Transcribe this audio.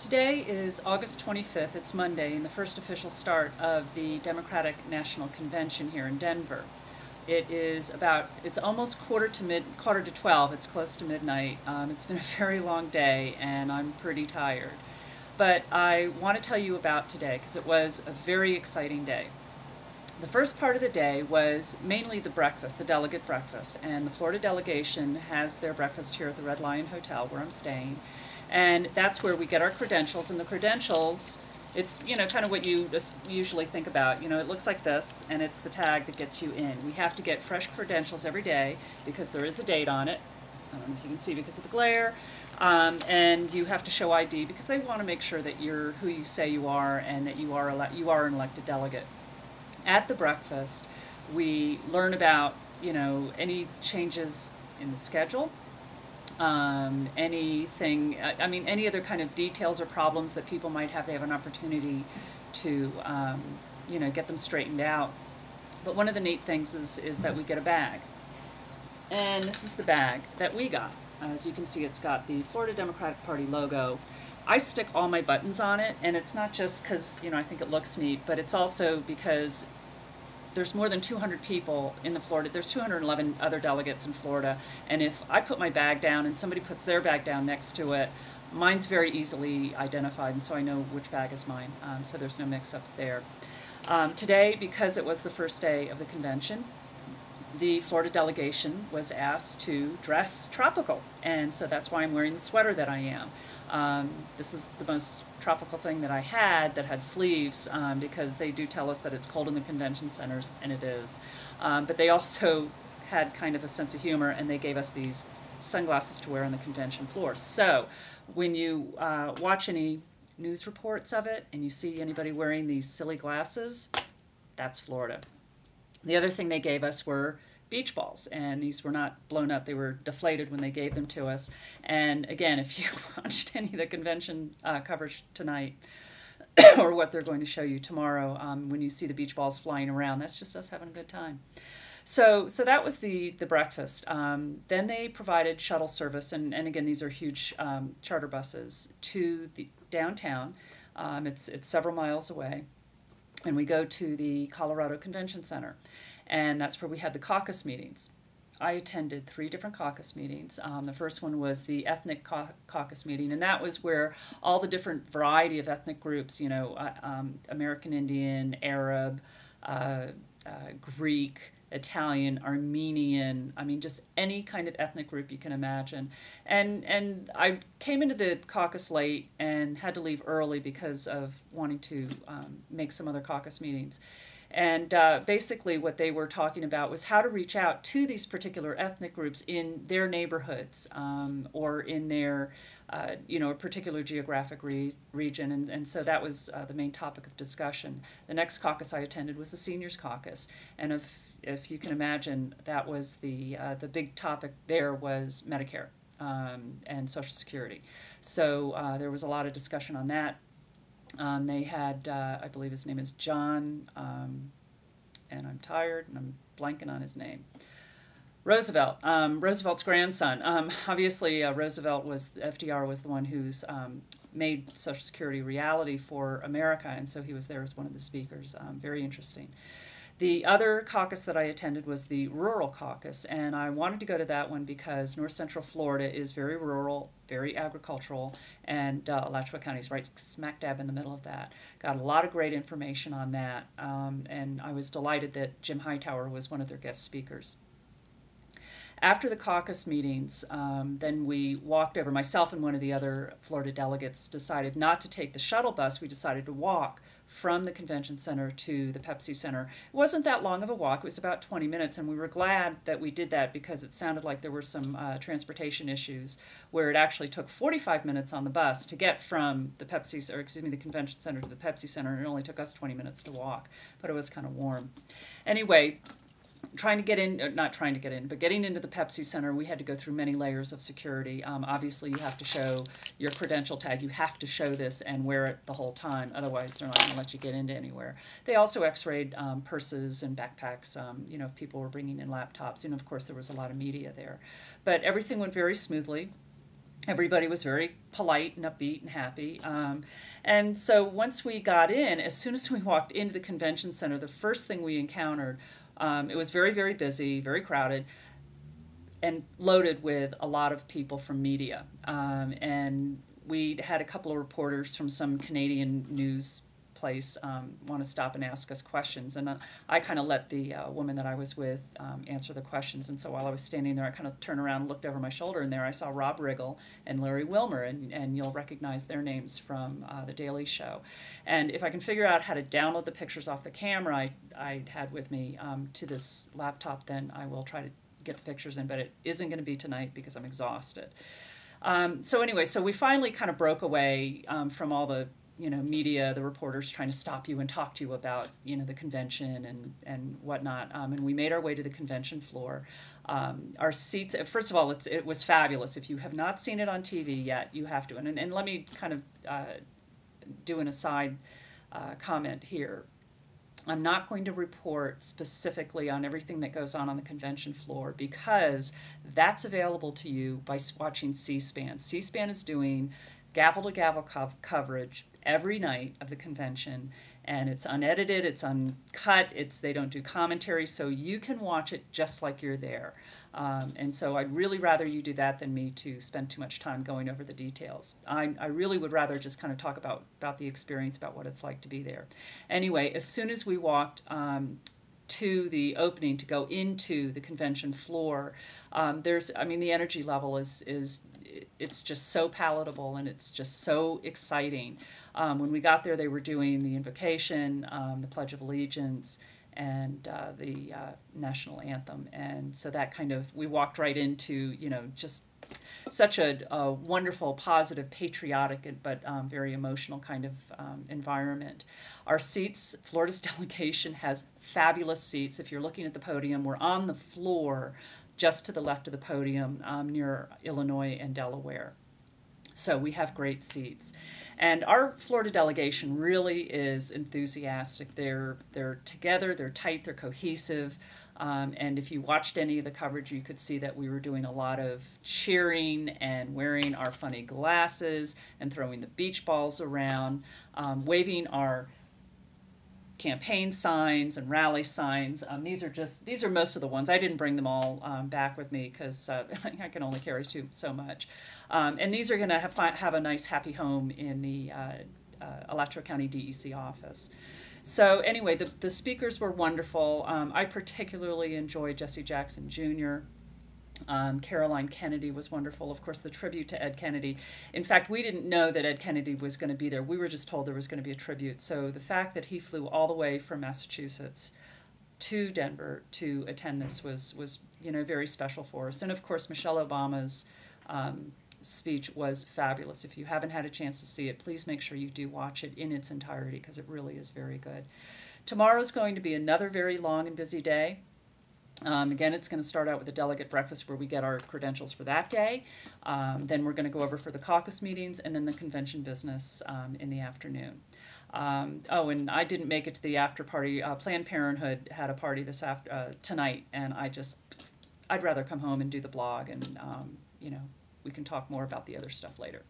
Today is August 25th. It's Monday, and the first official start of the Democratic National Convention here in Denver. It's almost quarter to 12. It's close to midnight. It's been a very long day, and I'm pretty tired. But I want to tell you about today because it was a very exciting day. The first part of the day was mainly the breakfast, the delegate breakfast, and the Florida delegation has their breakfast here at the Red Lion Hotel where I'm staying. And that's where we get our credentials, and the credentials, it's, kind of what you usually think about. It looks like this, and it's the tag that gets you in. We have to get fresh credentials every day because there is a date on it. I don't know if you can see because of the glare. And you have to show ID because they want to make sure that you're who you say you are and that you are an elected delegate. At the breakfast, we learn about, any changes in the schedule, any other kind of details or problems that people might have. They have an opportunity to, get them straightened out. But one of the neat things is that we get a bag. And this is the bag that we got. As you can see, it's got the Florida Democratic Party logo. I stick all my buttons on it, and it's not just because, I think it looks neat, but it's also because there's more than 200 people in the Florida. There's 211 other delegates in Florida, and if I put my bag down and somebody puts their bag down next to it, mine's very easily identified, and so I know which bag is mine, so there's no mix-ups there. Today, because it was the first day of the convention, the Florida delegation was asked to dress tropical, and so that's why I'm wearing the sweater that I am. This is the most tropical thing that I had that had sleeves, because they do tell us that it's cold in the convention centers, and it is. But they also had kind of a sense of humor, and they gave us these sunglasses to wear on the convention floor. So when you watch any news reports of it and you see anybody wearing these silly glasses, that's Florida. The other thing they gave us were beach balls, and these were not blown up. They were deflated when they gave them to us. And again, if you watched any of the convention coverage tonight, or what they're going to show you tomorrow, when you see the beach balls flying around, that's just us having a good time. So that was the breakfast. Then they provided shuttle service, and again, these are huge charter buses to the downtown. It's several miles away. And we go to the Colorado Convention Center, and that's where we had the caucus meetings. I attended 3 different caucus meetings. The first one was the ethnic caucus meeting, and that was where all the different variety of ethnic groups, American Indian, Arab, Greek, Italian, Armenian, just any kind of ethnic group you can imagine. And I came into the caucus late and had to leave early because of wanting to make some other caucus meetings. And basically what they were talking about was how to reach out to these particular ethnic groups in their neighborhoods, or in their, a particular geographic region. And so that was the main topic of discussion. The next caucus I attended was the Seniors Caucus. And if you can imagine, that was the big topic there was Medicare and Social Security. So there was a lot of discussion on that. They had, I believe his name is John, and I'm tired and I'm blanking on his name. Roosevelt, Roosevelt's grandson. Obviously, FDR was the one who's made Social Security reality for America, and so he was there as one of the speakers. Very interesting. The other caucus that I attended was the rural caucus, and I wanted to go to that one because North Central Florida is very rural, very agricultural, and Alachua County is right smack dab in the middle of that. Got a lot of great information on that, and I was delighted that Jim Hightower was one of their guest speakers. After the caucus meetings, then we walked over. Myself and one of the other Florida delegates decided not to take the shuttle bus. We decided to walk from the convention center to the Pepsi Center. It wasn't that long of a walk. It was about 20 minutes, and we were glad that we did that because it sounded like there were some transportation issues where it actually took 45 minutes on the bus to get from the the convention center to the Pepsi Center, and it only took us 20 minutes to walk, but it was kind of warm. Anyway, getting into the Pepsi Center, we had to go through many layers of security. Obviously, you have to show your credential tag. You have to show this and wear it the whole time. Otherwise, they're not going to let you get into anywhere. They also x-rayed purses and backpacks, if people were bringing in laptops. And, of course, there was a lot of media there. But everything went very smoothly. Everybody was very polite and upbeat and happy. And so once we got in, as soon as we walked into the convention center, the first thing we encountered, it was very, very busy, very crowded, and loaded with a lot of people from media. And we had a couple of reporters from some Canadian news place want to stop and ask us questions. And I kind of let the woman that I was with answer the questions. And so while I was standing there, I kind of turned around and looked over my shoulder, and there I saw Rob Riggle and Larry Wilmer, and you'll recognize their names from The Daily Show. And if I can figure out how to download the pictures off the camera I had with me to this laptop, then I will try to get the pictures in, but it isn't going to be tonight because I'm exhausted. So anyway, so we finally kind of broke away from all the media, the reporters trying to stop you and talk to you about, the convention and whatnot. And we made our way to the convention floor. Our seats, first of all, it was fabulous. If you have not seen it on TV yet, you have to. And let me kind of do an aside comment here. I'm not going to report specifically on everything that goes on the convention floor because that's available to you by watching C-SPAN. C-SPAN is doing gavel-to-gavel coverage every night of the convention, and it's unedited, it's uncut, they don't do commentary, so you can watch it just like you're there. And so I'd really rather you do that than me to spend too much time going over the details. I really would rather just kind of talk about the experience, about what it's like to be there. Anyway, as soon as we walked to the opening to go into the convention floor, the energy level it's just so palatable, and it's just so exciting. When we got there, they were doing the invocation, the Pledge of Allegiance, and the national anthem. And so that we walked right into, just such a wonderful, positive, patriotic, but very emotional kind of environment. Our seats, Florida's delegation has fabulous seats. If you're looking at the podium, we're on the floor just to the left of the podium near Illinois and Delaware. So we have great seats. And our Florida delegation really is enthusiastic. They're together, they're tight, they're cohesive. And if you watched any of the coverage, you could see that we were doing a lot of cheering and wearing our funny glasses and throwing the beach balls around, waving our campaign signs and rally signs. These are most of the ones. I didn't bring them all back with me because I can only carry so much. And these are going to have a nice happy home in the Alachua County DEC office. So anyway, the speakers were wonderful. I particularly enjoyed Jesse Jackson Jr. Caroline Kennedy was wonderful. Of course, the tribute to Ed Kennedy. In fact, we didn't know that Ed Kennedy was going to be there. We were just told there was going to be a tribute. So the fact that he flew all the way from Massachusetts to Denver to attend this was very special for us. And of course, Michelle Obama's speech was fabulous. If you haven't had a chance to see it, please make sure you do watch it in its entirety because it really is very good. Tomorrow's going to be another very long and busy day. Again, it's going to start out with a delegate breakfast where we get our credentials for that day. Then we're going to go over for the caucus meetings and then the convention business in the afternoon. And I didn't make it to the after party. Planned Parenthood had a party tonight, and I'd rather come home and do the blog, and we can talk more about the other stuff later.